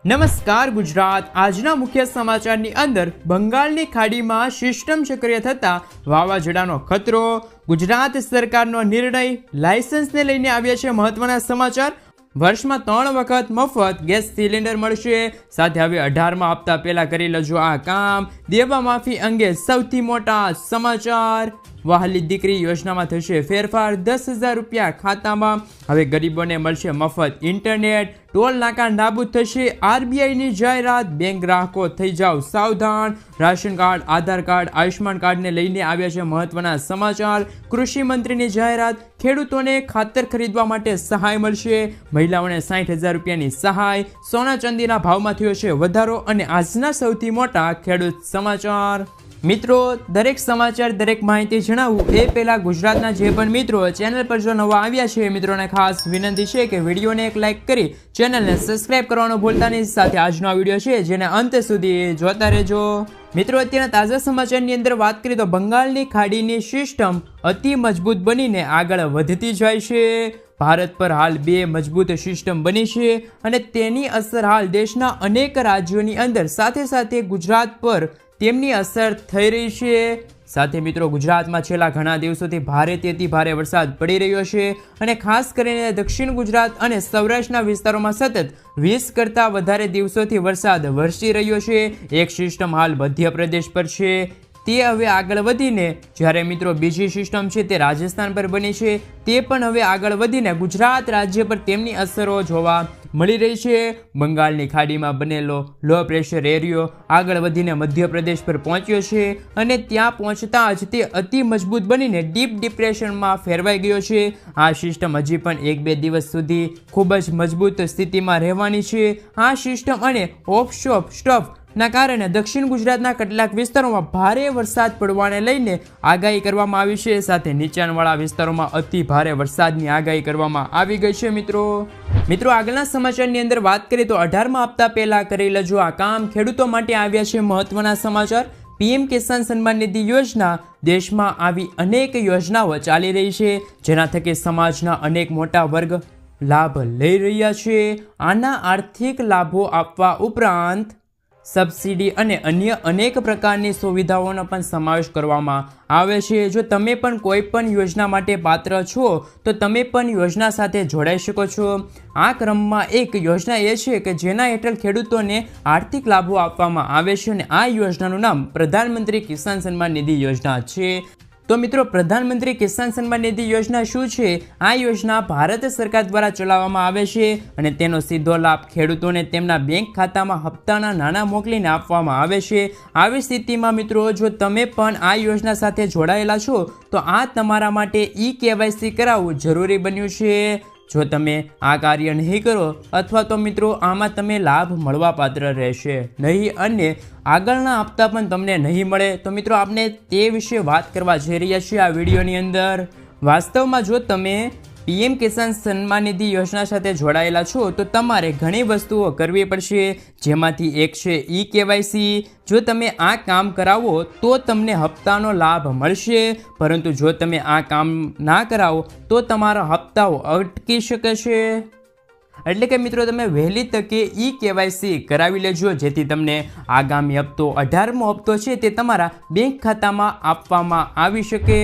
નમસ્કાર ગુજરાત। આજના મુખ્ય સમાચારની અંદર બંગાળની ખાડીમાં સિસ્ટમ સક્રિય થતા વાવાઝોડાનો ખતરો, ગુજરાત સરકારનો નિર્ણય, લાયસન્સને લઈને આવ્યા છે મહત્વના સમાચાર। વર્ષમાં 3 વખત મફત ગેસ સિલિન્ડર મળશે, સાથે હવે 18મા હપ્તા પહેલા કરી લેજો આ કામ। દેવા માફી અંગે સૌથી મોટા સમાચાર। વહાલી દીકરી યોજનામાં થશે ફેરફાર, 10,000 રૂપિયા ખાતામાં। હવે ગરીબોને મળશે મફત ઇન્ટરનેટ, ટોલ નાકા નાબૂદ થશે। આરબીઆઈની જાહેરાત, બેંક ગ્રાહકો થઈ જાઓ સાવધાન। રાશન કાર્ડ, આધાર કાર્ડ, આયુષ્માન કાર્ડને લઈને આવ્યા છે મહત્વના સમાચાર। કૃષિ મંત્રીની જાહેરાત, ખેડૂતોને ખાતર ખરીદવા માટે સહાય મળશે, મહિલાઓને 60,000 રૂપિયાની સહાય। સોના ચાંદીના ભાવમાં થયો છે વધારો અને આજના સૌથી મોટા ખેડૂત સમાચાર। મિત્રો, દરેક સમાચાર, દરેક માહિતી જણાવું એ પહેલા ગુજરાતના જે પણ મિત્રો ચેનલ પર જો નવા આવ્યા છે મિત્રોને ખાસ વિનંતી છે કે વિડીયોને એક લાઇક કરી ચેનલને સબસ્ક્રાઇબ કરવાનું ભૂલતા નહીં। સાથે આજનો આ વિડીયો છે જેને અંત સુધી જોતા રહેજો। મિત્રો, અત્યારના તાજા સમાચારની અંદર વાત કરીએ તો બંગાળની ખાડીની સિસ્ટમ અતિ મજબૂત બનીને આગળ વધતી જાય છે। ભારત પર હાલ 2 મજબૂત સિસ્ટમ બની છે અને તેની અસર હાલ દેશના અનેક રાજ્યોની અંદર સાથે સાથે ગુજરાત પર તેમની અસર થઈ રહી છે। સાથે મિત્રો, ગુજરાતમાં છેલ્લા ઘણા દિવસોથી ભારેથી અતિ ભારે વરસાદ પડી રહ્યો છે અને ખાસ કરીને દક્ષિણ ગુજરાત અને સૌરાષ્ટ્રના વિસ્તારોમાં સતત 20 કરતાં વધારે દિવસોથી વરસાદ વરસી રહ્યો છે। એક સિસ્ટમ હાલ મધ્યપ્રદેશ પર છે, તે હવે આગળ વધીને જ્યારે મિત્રો બીજી સિસ્ટમ છે તે રાજસ્થાન પર બની છે, તે પણ હવે આગળ વધીને ગુજરાત રાજ્ય પર તેમની અસરો જોવા મળી રહી છે। બંગાળની ખાડીમાં બનેલો લો પ્રેશર એરિયો આગળ વધીને મધ્યપ્રદેશ પર પહોંચ્યો છે અને ત્યાં પહોંચતા જ તે અતિ મજબૂત બનીને ડીપ ડિપ્રેશનમાં ફેરવાઈ ગયો છે। આ સિસ્ટમ હજી પણ 1-2 દિવસ સુધી ખૂબ જ મજબૂત સ્થિતિમાં રહેવાની છે। આ સિસ્ટમ અને ઓફશોર સ્ટફ ના કારણે દક્ષિણ ગુજરાતના કેટલાક વિસ્તારોમાં ભારે વરસાદ પડવાને લઈને આગાહી કરવામાં આવી છે। સાથે નીચાણવાળા વિસ્તારોમાં અતિ ભારે વરસાદની આગાહી કરવામાં આવી ગઈ છે। મિત્રો, આગળના સમાચારની અંદર વાત કરીએ તો 18મા હપ્તા પહેલા કરી લેજો આ કામ। ખેડૂતો માટે આવ્યા છે મહત્વના સમાચાર। પીએમ કિસાન સન્માન નિધિ યોજના, દેશમાં આવી અનેક યોજનાઓ ચાલી રહી છે જેના થકી સમાજના અનેક મોટા વર્ગ લાભ લઈ રહ્યા છે। આના આર્થિક લાભો આપવા ઉપરાંત સબસિડી અને અન્ય અનેક પ્રકારની સુવિધાઓનો પણ સમાવેશ કરવામાં આવે છે। જો તમે પણ કોઈ પણ યોજના માટે પાત્ર છો તો તમે પણ યોજના સાથે જોડાઈ શકો છો। આ ક્રમમાં એક યોજના એ છે કે જેના હેઠળ ખેડૂતોને આર્થિક લાભો આપવામાં આવે છે અને આ યોજનાનું નામ પ્રધાનમંત્રી કિસાન સન્માન નિધિ યોજના છે। તો મિત્રો, પ્રધાનમંત્રી કિસાન સન્માન નિધિ યોજના શું છે? આ યોજના ભારત સરકાર દ્વારા ચલાવવામાં આવે છે અને તેનો સીધો લાભ ખેડૂતોને તેમના બેંક ખાતામાં હપ્તાના નાણાં મોકલીને આપવામાં આવે છે। આવી સ્થિતિમાં મિત્રો, જો તમે પણ આ યોજના સાથે જોડાયેલા છો તો આ તમારા માટે KYC કરાવવું જરૂરી બન્યું છે। જો તમે આ કાર્ય નહીં કરો અથવા તો મિત્રો આમાં તમે લાભ મળવાપાત્ર રહેશે નહીં અને આગળના હપ્તા પણ તમને નહીં મળે, તો મિત્રો આપણે તે વિશે વાત કરવા જઈ રહ્યા છીએ આ વિડીયોની અંદર। વાસ્તવમાં જો તમે પીએમ કિસાન સન્માન નિધિ યોજના સાથે જોડાયેલા છો તો તમારે ઘણી વસ્તુઓ કરવી પડશે, જેમાંથી એક છે KYC। જો તમે આ કામ કરાવો તો તમને હપ્તાનો લાભ મળશે, પરંતુ જો તમે આ કામ ના કરાવો તો તમારા હપ્તાઓ અટકી શકે છે। એટલે કે મિત્રો, તમે વહેલી તકે KYC કરાવી લેજો જેથી તમને આગામી હપ્તો 18મો હપ્તો છે તે તમારા બેંક ખાતામાં આપવામાં આવી શકે।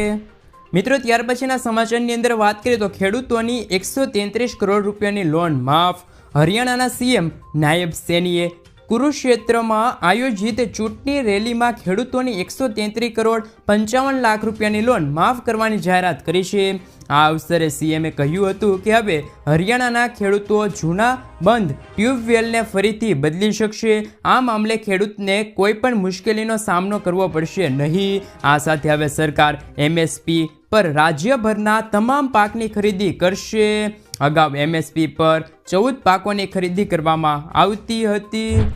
મિત્રો, ત્યાર પછીના સમાચારની અંદર વાત કરીએ તો ખેડૂતોની 133 કરોડ રૂપિયાની લોન માફ। હરિયાણાના સીએમ નાયબ સૈનીએ કુરુક્ષેત્રમાં આયોજિત ચૂંટણી રેલીમાં ખેડૂતોની 133 કરોડ 55 લાખ રૂપિયાની લોન માફ કરવાની જાહેરાત કરી છે। આ અવસરે સીએમએ કહ્યું હતું કે હવે હરિયાણાના ખેડૂતો જૂના બંધ ટ્યુબવેલને ફરીથી બદલી શકશે। આ મામલે ખેડૂતને કોઈ પણ મુશ્કેલીનો સામનો કરવો પડશે નહીં। આ સાથે હવે સરકાર MSP પર રાજ્યભરના તમામ પાકની ખરીદી કરશે। અગાઉ MSP પર 14 પાકોની ખરીદી કરવામાં આવતી હતી।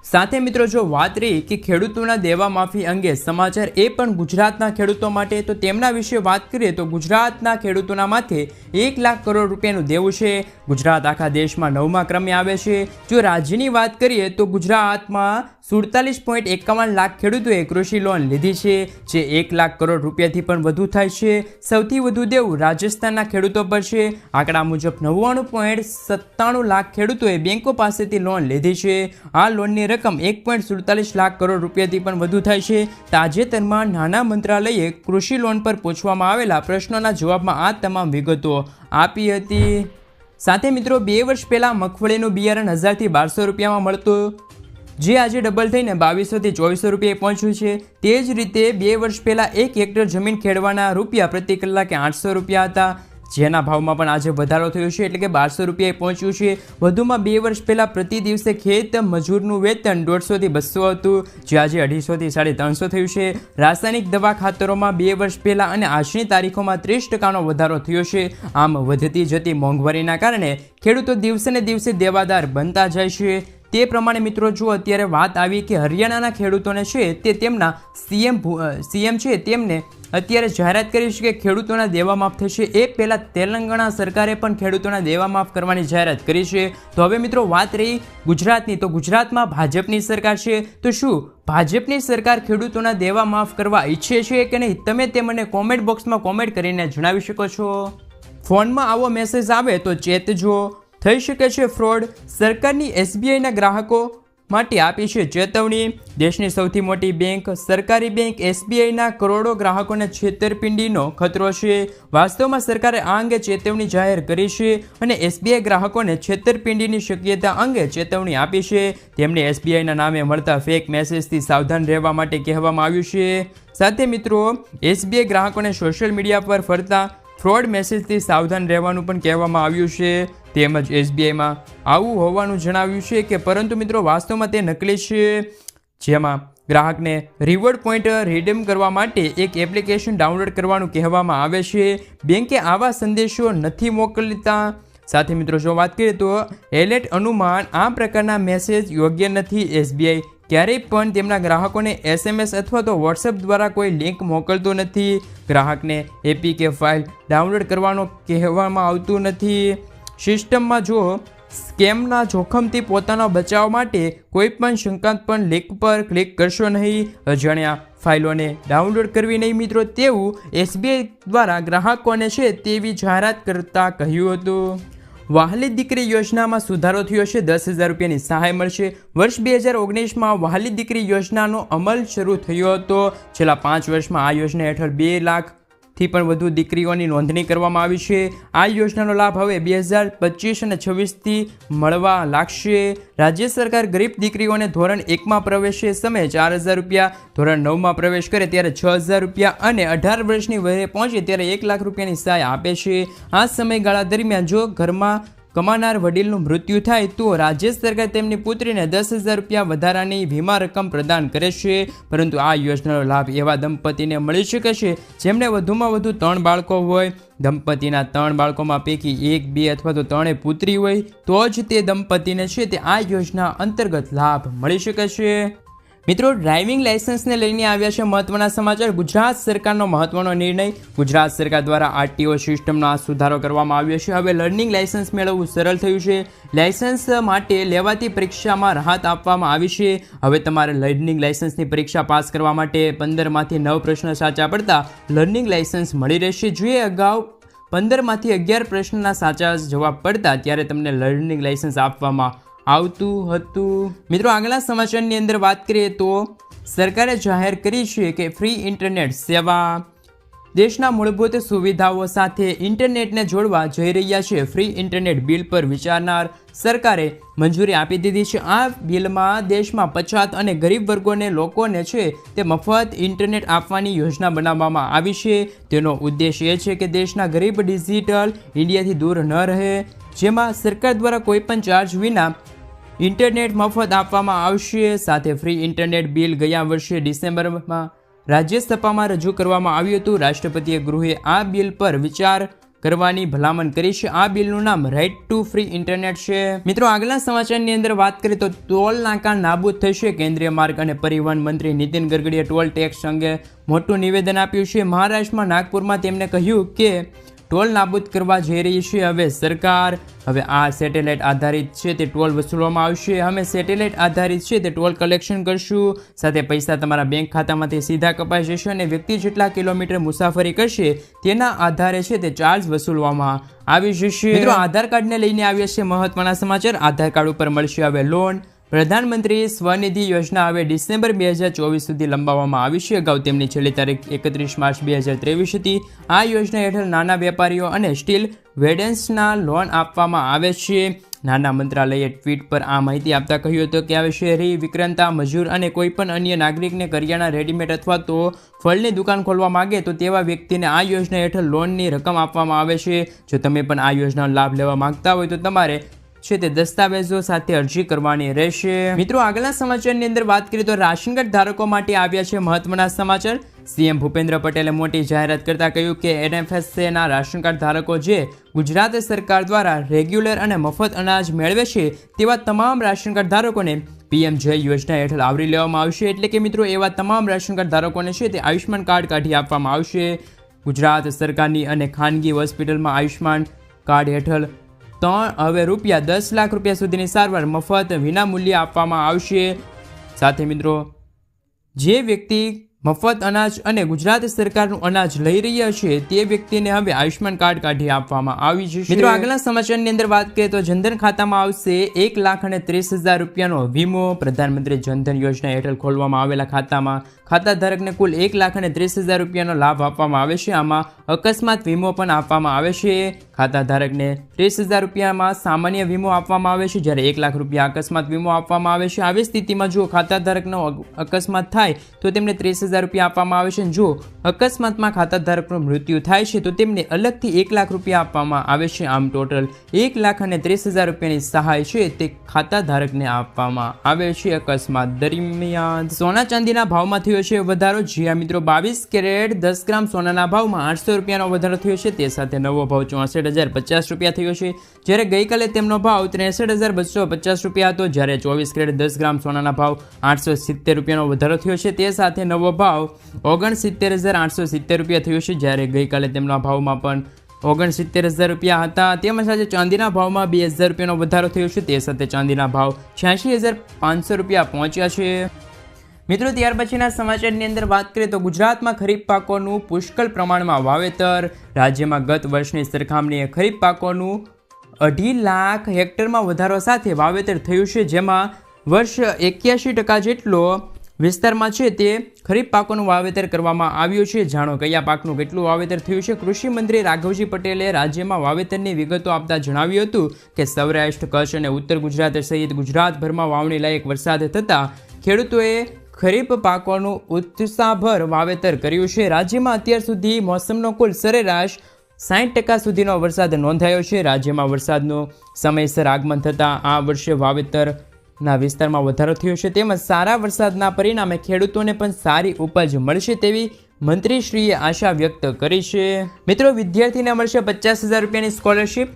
સાથે મિત્રો, જો વાત રહી કે ખેડૂતોના દેવા માફી અંગે સમાચાર એ પણ ગુજરાતના ખેડૂતો માટે, તો તેમના વિશે વાત કરીએ તો ગુજરાતના ખેડૂતોના માથે 1 લાખ કરોડ રૂપિયાનું દેવું છે। ગુજરાત આખા દેશમાં 9મા ક્રમે આવે છે। જો રાજ્યની વાત કરીએ તો ગુજરાતમાં 47.51 લાખ ખેડૂતોએ કૃષિ લોન લીધી છે, જે 1 લાખ કરોડ રૂપિયાથી પણ વધુ થાય છે. સૌથી વધુ દેવું રાજસ્થાનના ખેડૂતો પર છે. આંકડા મુજબ 99.97 લાખ ખેડૂતોએ બેંકો પાસેથી લોન લીધી છે. આ લોનની રકમ 1.47 લાખ કરોડ રૂપિયાથી પણ વધુ થાય છે. તાજેતરમાં નાણા મંત્રાલયે કૃષિ લોન પર પૂછવામાં આવેલા પ્રશ્નોના જવાબમાં આ તમામ વિગતો આપી હતી. સાથે મિત્રો 2 વર્ષ પહેલાં મગફળીનું બિયારણ 1000થી 1200 રૂપિયામાં મળતું, જે આજે ડબલ થઈને 2200થી 2400 રૂપિયાએ પહોંચ્યું છે. તે જ રીતે 2 વર્ષ પહેલાં 1 હેક્ટર જમીન ખેડવાના રૂપિયા પ્રતિ કલાકે 800 રૂપિયા હતા, જેના ભાવમાં પણ આજે વધારો થયો છે, એટલે કે 1200 રૂપિયાએ પહોંચ્યું છે. વધુમાં 2 વર્ષ પહેલાં પ્રતિ દિવસે ખેત મજૂરનું વેતન 150થી 200 હતું, જે આજે 250થી 350 થયું છે. રાસાયણિક દવા ખાતરોમાં 2 વર્ષ પહેલાં અને આજની તારીખોમાં 30% વધારો થયો છે. આમ વધતી જતી મોંઘવારીના કારણે ખેડૂતો દિવસે ને દિવસે દેવાદાર બનતા જાય છે. તે પ્રમાણે મિત્રો જો અત્યારે વાત આવી કે હરિયાણાના ખેડૂતોને છે તે તેમના સીએમ છે તેમને અત્યારે જાહેરાત કરી છે કે ખેડૂતોના દેવા માફ થશે. એ પહેલાં તેલંગાણા સરકારે પણ ખેડૂતોના દેવા માફ કરવાની જાહેરાત કરી છે. તો હવે મિત્રો વાત રહી ગુજરાતની, તો ગુજરાતમાં ભાજપની સરકાર છે. તો શું ભાજપની સરકાર ખેડૂતોના દેવા માફ કરવા ઈચ્છે છે કે નહીં? તમે તે મને કોમેન્ટ બોક્સમાં કોમેન્ટ કરીને જણાવી શકો છો. ફોનમાં આવો મેસેજ આવે તો ચેતજો, થઈ શકે છે ફ્રોડ. સરકારની એસબીઆઈના ગ્રાહકો માટે આપી છે ચેતવણી. દેશની સૌથી મોટી બેંક સરકારી બેંક એસબીઆઈના કરોડો ગ્રાહકોને છેતરપિંડીનો ખતરો છે. વાસ્તવમાં સરકારે આ અંગે ચેતવણી જાહેર કરી છે અને એસબીઆઈ ગ્રાહકોને છેતરપિંડીની શક્યતા અંગે ચેતવણી આપી છે. તેમને એસબીઆઈના નામે મળતા ફેક મેસેજથી સાવધાન રહેવા માટે કહેવામાં આવ્યું છે. સાથે મિત્રો એસબીઆઈ ગ્રાહકોને સોશિયલ મીડિયા પર ફરતા ફ્રોડ મેસેજથી સાવધાન રહેવાનું પણ કહેવામાં આવ્યું છે. તેમજ એસબીઆઈમાં આવું હોવાનું જણાવ્યું છે કે પરંતુ મિત્રો વાસ્તવમાં તે નકલી છે, જેમાં ગ્રાહકને રિવોર્ડ પોઈન્ટ રિડીમ કરવા માટે એક એપ્લિકેશન ડાઉનલોડ કરવાનું કહેવામાં આવે છે. બેંકે આવા સંદેશો નથી મોકલતા. સાથે મિત્રો જો વાત કરીએ તો એલર્ટ અનુમાન આ પ્રકારના મેસેજ યોગ્ય નથી. એસબીઆઈ ક્યારેય પણ તેમના ગ્રાહકોને એસએમએસ અથવા તો વોટ્સએપ દ્વારા કોઈ લિંક મોકલતો નથી. ગ્રાહકને એપીકે ફાઇલ ડાઉનલોડ કરવાનું કહેવામાં આવતું નથી. સિસ્ટમમાં જો સ્કેમના જોખમથી પોતાનો બચાવ માટે કોઈ પણ શંકાસ્પદ લિંક પર ક્લિક કરશો નહીં. અજાણ્યા ફાઇલોને ડાઉનલોડ કરવી નહીં મિત્રો, તેવું એસબીઆઈ દ્વારા ગ્રાહકોને છે તેવી જાહેરાત કરતા કહ્યું હતું. વહાલી દીકરી યોજનામાં સુધારો થયો છે. 10,000 રૂપિયાની સહાય મળશે. વર્ષ 2019માં વહાલી દીકરી યોજનાનો અમલ શરૂ થયો હતો. છેલ્લા 5 વર્ષમાં આ યોજના હેઠળ 2 લાખથી પણ વધુ દીકરીઓની નોંધણી કરવામાં આવી છે. આ યોજનાનો લાભ હવે 2025 અને 26થી મળવા લાગશે. રાજ્ય સરકાર ગરીબ દીકરીઓને ધોરણ 1માં પ્રવેશે સમયે 4,000 રૂપિયા, ધોરણ 9માં પ્રવેશ કરે ત્યારે 6,000 રૂપિયા અને 18 વર્ષની વયે પહોંચે ત્યારે 1 લાખ રૂપિયાની સહાય આપે છે. આ સમયગાળા દરમિયાન જો ઘરમાં કમાનાર વડીલનું મૃત્યુ થાય તો રાજ્ય સરકાર તેમની પુત્રીને 10,000 રૂપિયા વધારાની વીમા રકમ પ્રદાન કરે છે. પરંતુ આ યોજનાનો લાભ એવા દંપતીને મળી શકે છે જેમને વધુમાં વધુ 3 બાળકો હોય. દંપતીના 3 બાળકોમાં પૈકી 1, 2 અથવા તો 3 પુત્રી હોય તો જ તે દંપતીને છે તે આ યોજના અંતર્ગત લાભ મળી શકે છે. મિત્રો ડ્રાઇવિંગ લાઇસન્સને લઈને આવ્યા છે મહત્વના સમાચાર. ગુજરાત સરકારનો મહત્વનો નિર્ણય. ગુજરાત સરકાર દ્વારા આરટીઓ સિસ્ટમમાં સુધારો કરવામાં આવ્યો છે. હવે લર્નિંગ લાઇસન્સ મેળવવું સરળ થયું છે. લાઇસન્સ માટે લેવાતી પરીક્ષામાં રાહત આપવામાં આવી છે. હવે તમારે લર્નિંગ લાઇસન્સની પરીક્ષા પાસ કરવા માટે 15માંથી 9 પ્રશ્ન સાચા પડતા લર્નિંગ લાઇસન્સ મળી રહેશે. જે અગાઉ 15માંથી 11 પ્રશ્નના સાચા જવાબ પડતા ત્યારે તમને લર્નિંગ લાઇસન્સ આપવામાં આવતું હતું. મિત્રો આગલા સમાચારની અંદર વાત કરીએ તો સરકારે જાહેર કરી છે કે ફ્રી ઇન્ટરનેટ સેવા દેશના મૂળભૂત સુવિધાઓ સાથે ઇન્ટરનેટને જોડવા જઈ રહ્યા છે. ફ્રી ઇન્ટરનેટ બિલ પર વિચારનાર સરકારે મંજૂરી આપી દીધી છે. આ બિલમાં દેશમાં પછાત અને ગરીબ વર્ગોને લોકોને છે તે મફત ઇન્ટરનેટ આપવાની યોજના બનાવવામાં આવી છે. તેનો ઉદ્દેશ એ છે કે દેશના ગરીબ ડિજિટલ ઇન્ડિયાથી દૂર ન રહે, જેમાં સરકાર દ્વારા કોઈપણ ચાર્જ વિના ઇન્ટરનેટ મફત આપવામાં આવશે. સાથે ફ્રી ઇન્ટરનેટ બિલ ગયા વર્ષે ડિસેમ્બરમાં રાજ્યસભામાં રજૂ કરવામાં આવ્યું હતું. રાષ્ટ્રપતિએ ગૃહે આ બિલ પર વિચાર કરવાની ભલામણ કરી છે. આ બિલનું નામ રાઇટ ટુ ફ્રી ઇન્ટરનેટ છે. મિત્રો આગલા સમાચારની અંદર વાત કરીએ તો ટોલ નાકા નાબૂદ થશે. કેન્દ્રીય માર્ગ અને પરિવહન મંત્રી નીતિન ગડકરીએ ટોલ ટેક્સ અંગે મોટું નિવેદન આપ્યું છે. મહારાષ્ટ્રમાં નાગપુરમાં તેમણે કહ્યું કે ટોલ નાબૂદ કરવા જઈ રહી છે હવે સરકાર. હવે આ સેટેલાઇટ આધારિત છે તે ટોલ વસૂલવામાં આવશે. અમે સેટેલાઇટ આધારિત છે તે ટોલ કલેક્શન કરશું. સાથે પૈસા તમારા બેંક ખાતામાંથી સીધા કપાઈ જશે અને વ્યક્તિ જેટલા કિલોમીટર મુસાફરી કરશે તેના આધારે છે તે ચાર્જ વસૂલવામાં આવી જશે. મિત્રો, આધાર કાર્ડને લઈને આવ્યા છે મહત્વના સમાચાર. આધાર કાર્ડ ઉપર મળશે હવે લોન. પ્રધાનમંત્રી સ્વનિધિ યોજના હવે ડિસેમ્બર 2024 સુધી લંબાવવામાં આવી છે. અગાઉ તેમની છેલ્લી તારીખ 31 માર્ચ 2023 હતી. આ યોજના હેઠળ નાના વેપારીઓ અને સ્ટીલ વેન્ડર્સના લોન આપવામાં આવે છે. નાના મંત્રાલયે ટ્વીટ પર આ માહિતી આપતા કહ્યું હતું કે હવે શહેરી વિક્રેતા, મજૂર અને કોઈપણ અન્ય નાગરિકને કરિયાણા, રેડીમેડ અથવા તો ફળની દુકાન ખોલવા માંગે તો તેવા વ્યક્તિને આ યોજના હેઠળ લોનની રકમ આપવામાં આવે છે. જો તમે પણ આ યોજનાનો લાભ લેવા માંગતા હોય તો તમારે છે તે દસ્તાવેજો સાથે અરજી કરવાની રહેશે. મિત્રો, આગળના સમાચારની અંદર વાત કરીએ તો રાશન કાર્ડ ધારકો માટે આવ્યા છે મહત્વના સમાચાર. સીએમ ભૂપેન્દ્ર પટેલે મોટી જાહેરાત કરતા કહ્યું કે એનએફએસએના રાશન કાર્ડ ધારકો જે ગુજરાત સરકાર દ્વારા રેગ્યુલર અને મફત અનાજ મેળવે છે તેવા તમામ રાશન કાર્ડ ધારકોને પીએમ જય યોજના હેઠળ આવરી લેવામાં આવશે. એટલે કે મિત્રો, એવા તમામ રાશન કાર્ડ ધારકોને છે તે આયુષ્માન કાર્ડ કાઢી આપવામાં આવશે. ગુજરાત સરકારની અને ખાનગી હોસ્પિટલમાં આયુષ્માન કાર્ડ હેઠળ હવે ₹10 લાખ સુધીની સારવાર મફત વિનામૂલ્યે આપવામાં આવશે. સાથે મિત્રો, જે વ્યક્તિ મફત અનાજ અને ગુજરાત સરકારનું અનાજ લઈ રહ્યા છે તે વ્યક્તિને હવે આયુષ્માન કાર્ડ કાઢી આપવામાં આવી જશે. મિત્રો, આગળના સમાચારની અંદર વાત કરીએ તો જનધન ખાતામાં આવશે ₹1,30,000નો વીમો. પ્રધાનમંત્રી જનધન યોજના હેઠળ ખોલવામાં આવેલા ખાતામાં ખાતા ધારકને કુલ ₹1,30,000નો લાભ આપવામાં આવે છે. આમાં અકસ્માત વીમો પણ આપવામાં આવે છે. ખાતા ધારકને ₹30,000 સામાન્ય વીમો આપવામાં આવે છે, જ્યારે ₹1,00,000 અકસ્માત વીમો આપવામાં આવે છે. આવી સ્થિતિમાં જો ખાતા ધારકનો અકસ્માત થાય તો તેમને ₹30,000 આપવામાં આવે છે. જો અકસ્માતમાં ખાતા ધારકનું મૃત્યુ થાય છે તો તેમને અલગથી ₹1,00,000 આપવામાં આવે છે. આમ ટોટલ ₹1,30,000ની સહાય છે તે ખાતા ધારકને આપવામાં આવે છે અકસ્માત દરમિયાન. સોના ચાંદીના ભાવમાં થયો છે વધારો. જી હા મિત્રો, 22 કેરેટ 10 ગ્રામ સોનાના ભાવમાં ₹800નો વધારો થયો છે. તે સાથે નવો ભાવ ₹64,050 થયો છે, જ્યારે ગઈકાલે તેમનો ભાવ ₹63,250 હતો. જ્યારે 24 કેરેટ 10 ગ્રામ સોનાના ભાવ ₹870નો વધારો થયો છે. તે સાથે નવો ભાવ ₹69,870 થયો છે, જ્યારે ગઈકાલે તેમના ભાવમાં પણ ₹69,000 હતા. તેમજ સાથે ચાંદીના ભાવમાં ₹2,000નો વધારો થયો છે. તે સાથે ચાંદીના ભાવ ₹86,500 પહોંચ્યા છે. મિત્રો, ત્યાર પછીના સમાચારની અંદર વાત કરીએ તો ગુજરાતમાં ખરીફ પાકોનું પુષ્કળ પ્રમાણમાં વાવેતર. રાજ્યમાં ગત વર્ષની સરખામણીએ ખરીફ પાકોનું 2.5 લાખ હેક્ટરમાં વધારો સાથે વાવેતર થયું છે, જેમાં વર્ષ 81% જેટલો વિસ્તારમાં છે તે ખરીફ પાકોનું વાવેતર કરવામાં આવ્યું છે. જાણો કયા પાકનું કેટલું વાવેતર થયું છે. કૃષિ મંત્રી રાઘવજી પટેલે રાજ્યમાં વાવેતરની વિગતો આપતા જણાવ્યું હતું કે સૌરાષ્ટ્ર, કચ્છ અને ઉત્તર ગુજરાત સહિત ગુજરાતભરમાં વાવણી લાયક વરસાદ થતાં ખેડૂતોએ ખરીફ પાકોનું ઉત્સાહભર વાવેતર કર્યું છે. રાજ્યમાં અત્યાર સુધી મોસમનો કુલ સરેરાશ 60% સુધીનો વરસાદ નોંધાયો છે. રાજ્યમાં વરસાદનું સમયસર આગમન થતાં આ વર્ષે વાવેતરના વિસ્તારમાં વધારો થયો છે. તેમજ સારા વરસાદના પરિણામે ખેડૂતોને પણ સારી ઉપજ મળશે તેવી મંત્રીશ્રીએ આશા વ્યક્ત કરી છે. મિત્રો, વિદ્યાર્થીને મળશે ₹50,000ની સ્કોલરશિપ.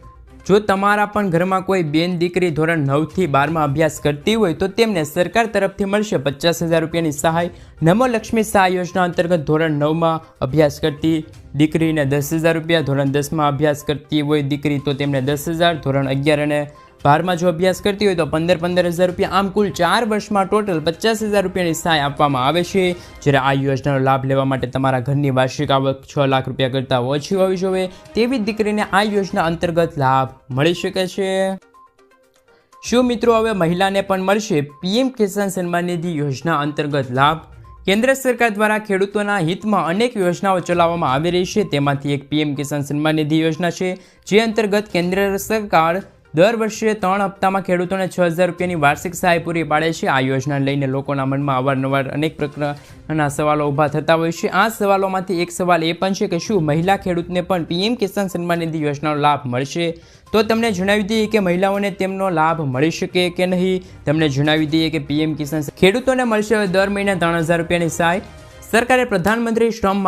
જો તમારા પણ ઘરમાં કોઈ બેન દીકરી ધોરણ 9 થી 12માં અભ્યાસ કરતી હોય તો તેમને સરકાર તરફથી મળશે ₹50,000ની સહાય. નમો લક્ષ્મી સહાય યોજના અંતર્ગત ધોરણ 9માં અભ્યાસ કરતી દીકરીને ₹10,000, ધોરણ 10માં અભ્યાસ કરતી હોય દીકરી તો તેમને ₹10,000, ધોરણ 11 અને 12માં જો અભ્યાસ કરતી હોય તો ₹15,000. આમ કુલ 4 વર્ષમાં ટોટલ ₹50,000ની સહાય આપવામાં આવે છે. જ્યારે આ યોજનાનો લાભ લેવા માટે તમારા ઘરની વાર્ષિક આવક ₹6 લાખ કરતાં ઓછી હોવી જોઈએ તેવી દીકરીને આ યોજના અંતર્ગત લાભ મળી શકે છે. શું મિત્રો, હવે મહિલાને પણ મળશે પીએમ કિસાન સન્માન નિધિ યોજના અંતર્ગત લાભ? કેન્દ્ર સરકાર દ્વારા ખેડૂતોના હિતમાં અનેક યોજનાઓ ચલાવવામાં આવી રહી છે. તેમાંથી એક પીએમ કિસાન સન્માન નિધિ યોજના છે, જે અંતર્ગત કેન્દ્ર સરકાર દર વર્ષે 3 હપ્તામાં ખેડૂતોને ₹6,000ની વાર્ષિક સહાય પૂરી પાડે છે. આ યોજનાને લઈને લોકોના મનમાં અવારનવાર અનેક પ્રકારના સવાલો ઊભા થતા હોય છે. આ સવાલોમાંથી એક સવાલ એ પણ છે કે શું મહિલા ખેડૂતને પણ પીએમ કિસાન સન્માન નિધિ યોજનાનો લાભ મળશે? તો તમને જણાવી દઈએ કે મહિલાઓને તેમનો લાભ મળી શકે કે નહીં. તમને જણાવી દઈએ કે પીએમ કિસાન ખેડૂતોને મળશે દર મહિને ₹3,000ની સહાય. સરકારે પ્રધાનમંત્રી શ્રમ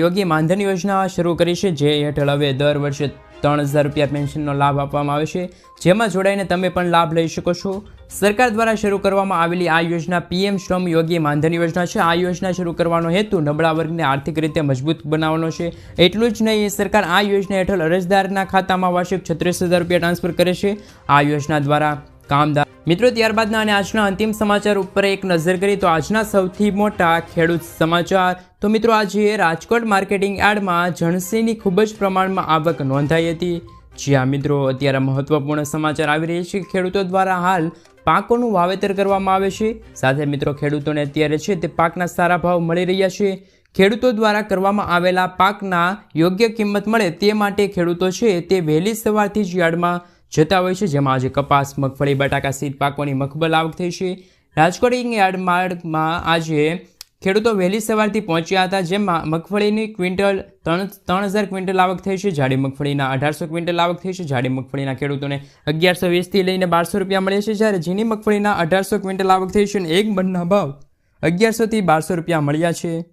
યોગી માનધન યોજના શરૂ કરી છે, જે હેઠળ હવે દર વર્ષે ₹3000 પેન્શનનો લાભ આપવામાં આવે છે, જેમાં જોડાઈને તમે પણ લાભ લઈ શકો છો. સરકાર દ્વારા શરૂ કરવામાં આવેલી આ યોજના PM શ્રમ યોગી માનધન યોજના છે. આ યોજના શરૂ કરવાનો હેતુ નબળા વર્ગને આર્થિક રીતે મજબૂત બનાવવાનો છે. એટલું જ નહીં, સરકાર આ યોજના હેઠળ અરજદારના ખાતામાં વાર્ષિક ₹36,000 ટ્રાન્સફર કરે છે. આ યોજના દ્વારા કામદાર મિત્રો, ત્યારબાદના અને આજના અંતિમ સમાચાર ઉપર એક નજર કરીએ તો આજના સૌથી મોટા ખેડૂત સમાચાર. તો મિત્રો, આજે રાજકોટ માર્કેટિંગ યાર્ડમાં જણસીની ખૂબ જ પ્રમાણમાં આવક નોંધાઈ હતી. જ્યાં મિત્રો અત્યારે મહત્વપૂર્ણ સમાચાર આવી રહ્યા છે. ખેડૂતો દ્વારા હાલ પાકોનું વાવેતર કરવામાં આવે છે. સાથે મિત્રો ખેડૂતોને અત્યારે છે તે પાકના સારા ભાવ મળી રહ્યા છે. ખેડૂતો દ્વારા કરવામાં આવેલા પાકના યોગ્ય કિંમત મળે તે માટે ખેડૂતો છે તે વહેલી સવારથી જ યાર્ડમાં જતા હોય છે. જેમાં આજે કપાસ, મગફળી, બટાકા સહિત પાકોની મખબલ આવક થઈ છે. રાજકોટ યાર્ડમાં આજે ખેડૂતો વહેલી સવારથી પહોંચ્યા હતા. જેમાં મગફળીની ક્વિન્ટલ 3,000 ક્વિન્ટલ આવક થઈ છે. જાડી મગફળીના 1,800 ક્વિન્ટલ આવક થઈ છે. જાડી મગફળીના ખેડૂતોને 1,120થી લઈને ₹1,200 મળે છે. જ્યારે ઝીણી મગફળીના 1,800 ક્વિન્ટલ આવક થઈ છે અને એક મણના ભાવ 1,100થી ₹1,200 મળ્યા છે.